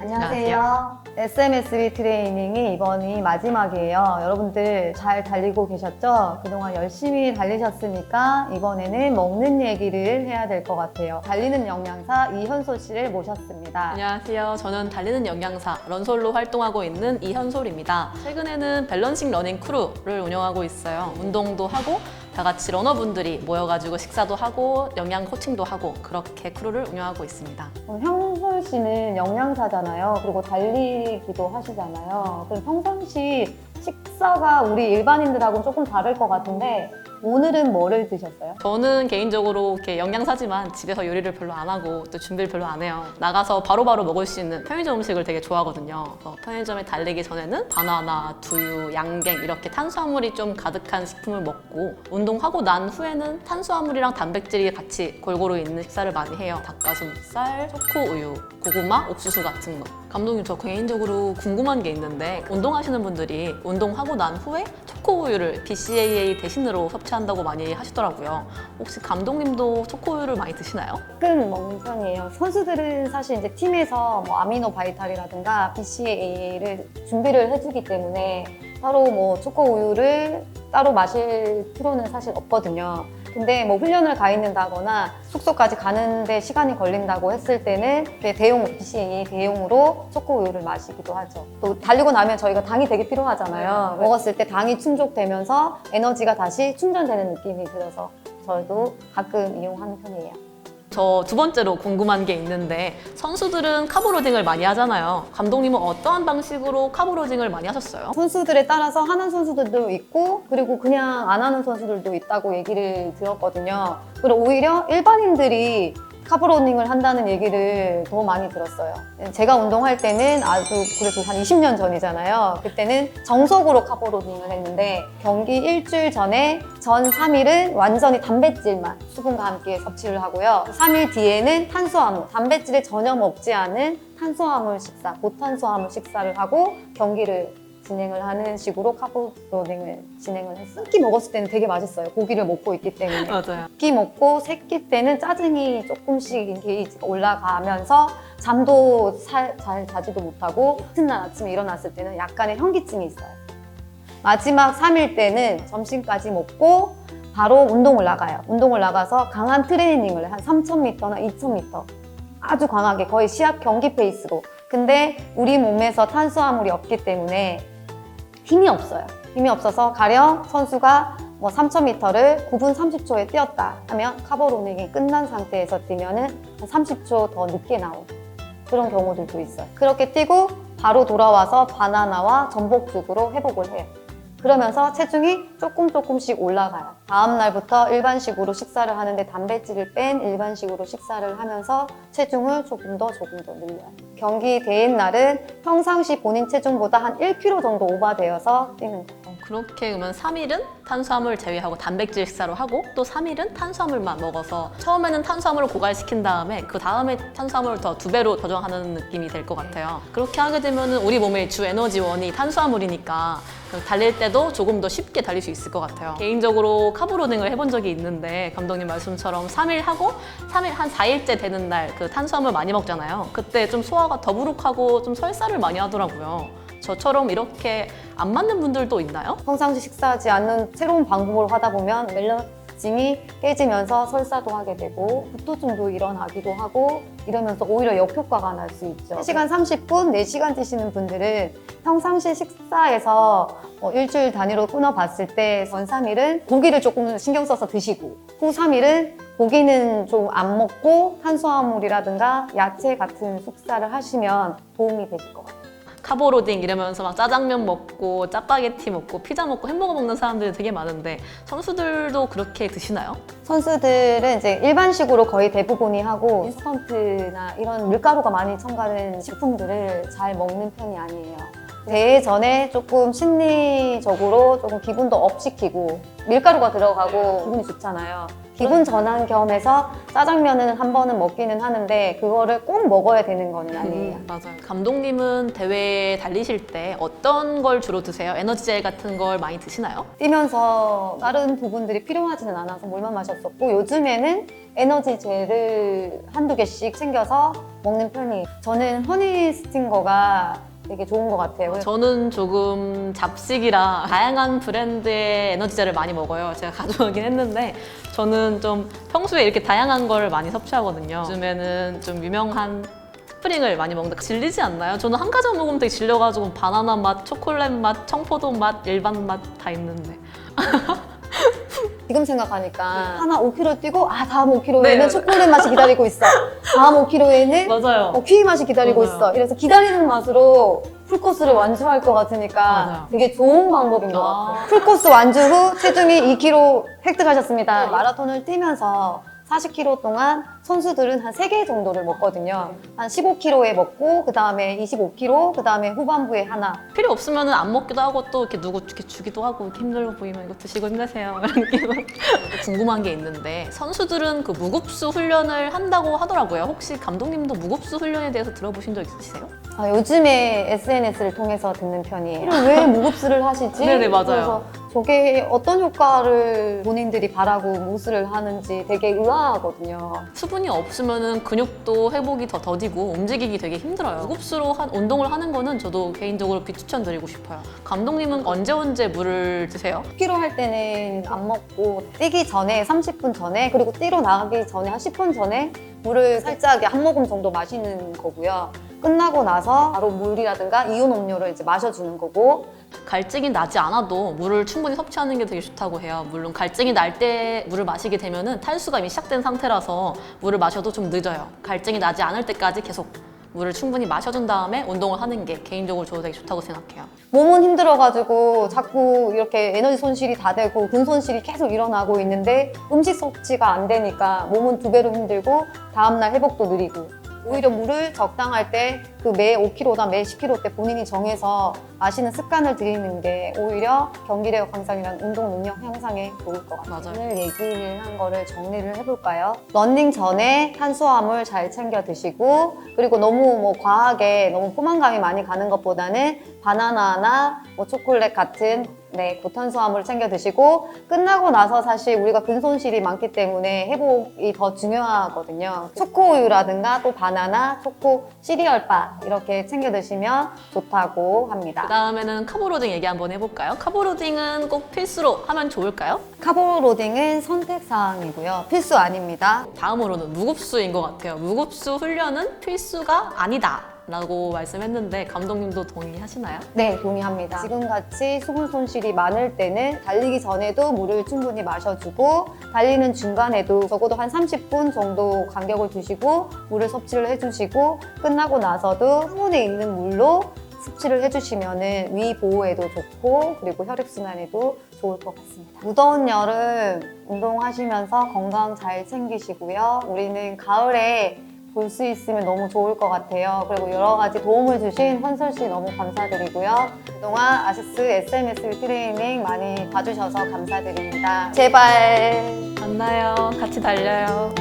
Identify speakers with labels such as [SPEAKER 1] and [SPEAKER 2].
[SPEAKER 1] 안녕하세요. SMSB 트레이닝이 이번이 마지막이에요. 여러분들 잘 달리고 계셨죠? 그동안 열심히 달리셨으니까 이번에는 먹는 얘기를 해야 될 것 같아요. 달리는 영양사 이현솔 씨를 모셨습니다.
[SPEAKER 2] 안녕하세요. 저는 달리는 영양사 런솔로 활동하고 있는 이현솔입니다. 최근에는 밸런싱 러닝 크루를 운영하고 있어요. 운동도 하고 다 같이 러너분들이 모여가지고 식사도 하고 영양 코칭도 하고 그렇게 크루를 운영하고 있습니다.
[SPEAKER 1] 현솔 씨는 영양사잖아요. 그리고 달리기도 하시잖아요. 그럼 평상시 식사가 우리 일반인들하고는 조금 다를 것 같은데 오늘은 뭐를 드셨어요?
[SPEAKER 2] 저는 개인적으로 이렇게 영양사지만 집에서 요리를 별로 안 하고 또 준비를 별로 안 해요. 나가서 바로바로 먹을 수 있는 편의점 음식을 되게 좋아하거든요. 그래서 편의점에 달리기 전에는 바나나, 두유, 양갱 이렇게 탄수화물이 좀 가득한 식품을 먹고 운동하고 난 후에는 탄수화물이랑 단백질이 같이 골고루 있는 식사를 많이 해요. 닭가슴살, 초코우유, 고구마, 옥수수 같은 거. 감독님, 저 개인적으로 궁금한 게 있는데 운동하시는 분들이 운동하고 난 후에 초코우유를 BCAA 대신으로 섭취한다고 많이 하시더라고요. 혹시 감독님도 초코우유를 많이 드시나요?
[SPEAKER 1] 가끔 먹는 편이에요. 선수들은 사실 이제 팀에서 뭐 아미노 바이탈이라든가 BCAA를 준비를 해주기 때문에 따로 뭐 초코 우유를 따로 마실 필요는 사실 없거든요. 근데 뭐 훈련을 가 있는다거나 숙소까지 가는데 시간이 걸린다고 했을 때는 대용 BCAA 대용으로 초코 우유를 마시기도 하죠. 또 달리고 나면 저희가 당이 되게 필요하잖아요. 먹었을 때 당이 충족되면서 에너지가 다시 충전되는 느낌이 들어서 저도 가끔 이용하는 편이에요.
[SPEAKER 2] 저 두 번째로 궁금한 게 있는데 선수들은 카보로딩을 많이 하잖아요. 감독님은 어떠한 방식으로 카보로딩을 많이 하셨어요?
[SPEAKER 1] 선수들에 따라서 하는 선수들도 있고 그리고 그냥 안 하는 선수들도 있다고 얘기를 들었거든요. 그리고 오히려 일반인들이 카브로닝을 한다는 얘기를 더 많이 들었어요. 제가 운동할 때는 그래도 한 20년 전이잖아요. 그때는 정석으로 카브로닝을 했는데 경기 일주일 전에 전 3일은 완전히 단백질만 수분과 함께 섭취를 하고요. 3일 뒤에는 탄수화물, 단백질을 전혀 먹지 않은 탄수화물 식사, 고탄수화물 식사를 하고 경기를 진행을 하는 식으로 카브로닝을 진행을 했어요. 끼 먹었을 때는 되게 맛있어요. 고기를 먹고 있기 때문에.
[SPEAKER 2] 맞아요.
[SPEAKER 1] 끼 먹고 세 끼 때는 짜증이 조금씩 게이지가 올라가면서 잠도 잘 자지도 못하고 이튿날 아침에 일어났을 때는 약간의 현기증이 있어요. 마지막 3일 때는 점심까지 먹고 바로 운동을 나가요. 운동을 나가서 강한 트레이닝을 한 3,000m나 2,000m 아주 강하게 거의 시합 경기 페이스로. 근데 우리 몸에서 탄수화물이 없기 때문에 힘이 없어요. 힘이 없어서 가령 선수가 뭐 3,000m를 9분 30초에 뛰었다 하면 카보로닝이 끝난 상태에서 뛰면은 한 30초 더 늦게 나오는 그런 경우들도 있어요. 그렇게 뛰고 바로 돌아와서 바나나와 전복죽으로 회복을 해요. 그러면서 체중이 조금씩 올라가요. 다음 날부터 일반식으로 식사를 하는데 단백질을 뺀 일반식으로 식사를 하면서 체중을 조금 더 늘려요. 경기 대인 날은 평상시 본인 체중보다 한 1kg 정도 오버되어서 뛰는 거예요.
[SPEAKER 2] 그렇게 그러면 3일은 탄수화물 제외하고 단백질 식사로 하고 또 3일은 탄수화물만 먹어서 처음에는 탄수화물을 고갈시킨 다음에 그 다음에 탄수화물을 더 2배로 더정하는 느낌이 될 것 같아요. 그렇게 하게 되면 우리 몸의 주 에너지원이 탄수화물이니까 달릴 때도 조금 더 쉽게 달릴 수 있을 것 같아요. 개인적으로 카브로닝을 해본 적이 있는데 감독님 말씀처럼 3일 하고 3일 한 4일째 되는 날 그 탄수화물 많이 먹잖아요. 그때 좀 소화가 더부룩하고 좀 설사를 많이 하더라고요. 저처럼 이렇게 안 맞는 분들도 있나요?
[SPEAKER 1] 평상시 식사하지 않는 새로운 방법으로 하다 보면 멜라닌이 깨지면서 설사도 하게 되고 구토증도 일어나기도 하고 이러면서 오히려 역효과가 날 수 있죠. 3시간 30분, 4시간 뛰시는 분들은 평상시 식사에서 일주일 단위로 끊어봤을 때 전 3일은 고기를 조금 신경 써서 드시고 후 3일은 고기는 좀 안 먹고 탄수화물이라든가 야채 같은 식사를 하시면 도움이 되실 것 같아요.
[SPEAKER 2] 카보로딩 이러면서 막 짜장면 먹고 짜파게티 먹고 피자 먹고 햄버거 먹는 사람들이 되게 많은데 선수들도 그렇게 드시나요?
[SPEAKER 1] 선수들은 이제 일반식으로 거의 대부분이 하고 인스턴트나 이런 밀가루가 많이 첨가된 식품들을 잘 먹는 편이 아니에요. 대회 전에 조금 심리적으로 조금 기분도 업 시키고 밀가루가 들어가고 기분이 좋잖아요. 기분 전환 겸해서 짜장면은 한 번은 먹기는 하는데 그거를 꼭 먹어야 되는 건 아니에요.
[SPEAKER 2] 맞아요. 감독님은 대회 달리실 때 어떤 걸 주로 드세요? 에너지젤 같은 걸 많이 드시나요?
[SPEAKER 1] 뛰면서 다른 부분들이 필요하지는 않아서 물만 마셨었고 요즘에는 에너지 젤을 한두 개씩 챙겨서 먹는 편이에요. 저는 허니 스팅거가 되게 좋은 것 같아요.
[SPEAKER 2] 저는 조금 잡식이라 다양한 브랜드의 에너지젤을 많이 먹어요. 제가 가져오긴 했는데 저는 좀 평소에 이렇게 다양한 걸 많이 섭취하거든요. 요즘에는 좀 유명한 스프링을 많이 먹는데 질리지 않나요? 저는 한 가지만 먹으면 되게 질려가지고 바나나 맛, 초콜릿 맛, 청포도 맛, 일반 맛 다 있는데
[SPEAKER 1] 지금 생각하니까 하나 5km 뛰고 다음 5km에는
[SPEAKER 2] 네.
[SPEAKER 1] 초콜릿 맛이 기다리고 있어. 다음 5km에는
[SPEAKER 2] 맞아요.
[SPEAKER 1] 키위 맛이 기다리고
[SPEAKER 2] 맞아요.
[SPEAKER 1] 있어. 이래서 기다리는 맛으로 풀코스를 완주할 것 같으니까
[SPEAKER 2] 맞아요.
[SPEAKER 1] 되게 좋은 방법인 것
[SPEAKER 2] 아.
[SPEAKER 1] 같아요. 풀코스 완주 후 체중이 2kg 획득하셨습니다. 마라톤을 뛰면서 40km 동안 선수들은 한 3개 정도를 먹거든요. 한 15km에 먹고, 그 다음에 25km, 그 다음에 후반부에 하나.
[SPEAKER 2] 필요 없으면 안 먹기도 하고 또 이렇게 누구 이렇게 주기도 하고 이렇게 힘들어 보이면 이거 드시고 힘내세요 이런 느낌으로 궁금한 게 있는데 선수들은 그 무급수 훈련을 한다고 하더라고요. 혹시 감독님도 무급수 훈련에 대해서 들어보신 적 있으세요?
[SPEAKER 1] 요즘에 SNS를 통해서 듣는 편이에요. 왜 무급수를 하시지?
[SPEAKER 2] 네네, 맞아요.
[SPEAKER 1] 그래서 저게 어떤 효과를 본인들이 바라고 무술을 하는지 되게 의아하거든요.
[SPEAKER 2] 수분이 없으면 근육도 회복이 더 더디고 움직이기 되게 힘들어요. 무급수로 운동을 하는 거는 저도 개인적으로 비추천드리고 싶어요. 감독님은 언제 물을 드세요?
[SPEAKER 1] 10km 할 때는 안 먹고 뛰기 전에 30분 전에 그리고 뛰러 나가기 전에 한 10분 전에 물을 살짝 한 모금 정도 마시는 거고요. 끝나고 나서 바로 물이라든가 이온 음료를 이제 마셔주는 거고
[SPEAKER 2] 갈증이 나지 않아도 물을 충분히 섭취하는 게 되게 좋다고 해요. 물론 갈증이 날 때 물을 마시게 되면은 탈수가 이미 시작된 상태라서 물을 마셔도 좀 늦어요. 갈증이 나지 않을 때까지 계속 물을 충분히 마셔준 다음에 운동을 하는 게 개인적으로 저도 되게 좋다고 생각해요.
[SPEAKER 1] 몸은 힘들어가지고 자꾸 이렇게 에너지 손실이 다 되고 근 손실이 계속 일어나고 있는데 음식 섭취가 안 되니까 몸은 2배로 힘들고 다음날 회복도 느리고 오히려 물을 적당할 때 그 매 5km나 매 10km 때 본인이 정해서 마시는 습관을 들이는 게 오히려 경기력 향상이랑 운동 능력 향상에 좋을 것 같아요.
[SPEAKER 2] 맞아요.
[SPEAKER 1] 오늘 얘기를 한 거를 정리를 해볼까요? 러닝 전에 탄수화물 잘 챙겨 드시고 그리고 너무 과하게 너무 포만감이 많이 가는 것보다는 바나나나 초콜릿 같은 고탄수화물을 챙겨 드시고 끝나고 나서 사실 우리가 근손실이 많기 때문에 회복이 더 중요하거든요. 초코우유라든가 또 바나나, 초코 시리얼바 이렇게 챙겨 드시면 좋다고 합니다.
[SPEAKER 2] 그 다음에는 카보로딩 얘기 한번 해볼까요? 카보로딩은 꼭 필수로 하면 좋을까요?
[SPEAKER 1] 카보로딩은 선택사항이고요. 필수 아닙니다.
[SPEAKER 2] 다음으로는 무급수인 것 같아요. 무급수 훈련은 필수가 아니다 라고 말씀했는데 감독님도 동의하시나요?
[SPEAKER 1] 네, 동의합니다. 지금같이 수분 손실이 많을 때는 달리기 전에도 물을 충분히 마셔주고 달리는 중간에도 적어도 한 30분 정도 간격을 두시고 물을 섭취를 해주시고 끝나고 나서도 항온에 있는 물로 섭취를 해주시면 위 보호에도 좋고 그리고 혈액순환에도 좋을 것 같습니다. 무더운 여름 운동하시면서 건강 잘 챙기시고요. 우리는 가을에 볼 수 있으면 너무 좋을 것 같아요. 그리고 여러 가지 도움을 주신 헌설 씨 너무 감사드리고요. 그동안 아시스 SMS 트레이닝 많이 봐주셔서 감사드립니다. 제발
[SPEAKER 2] 만나요. 같이 달려요.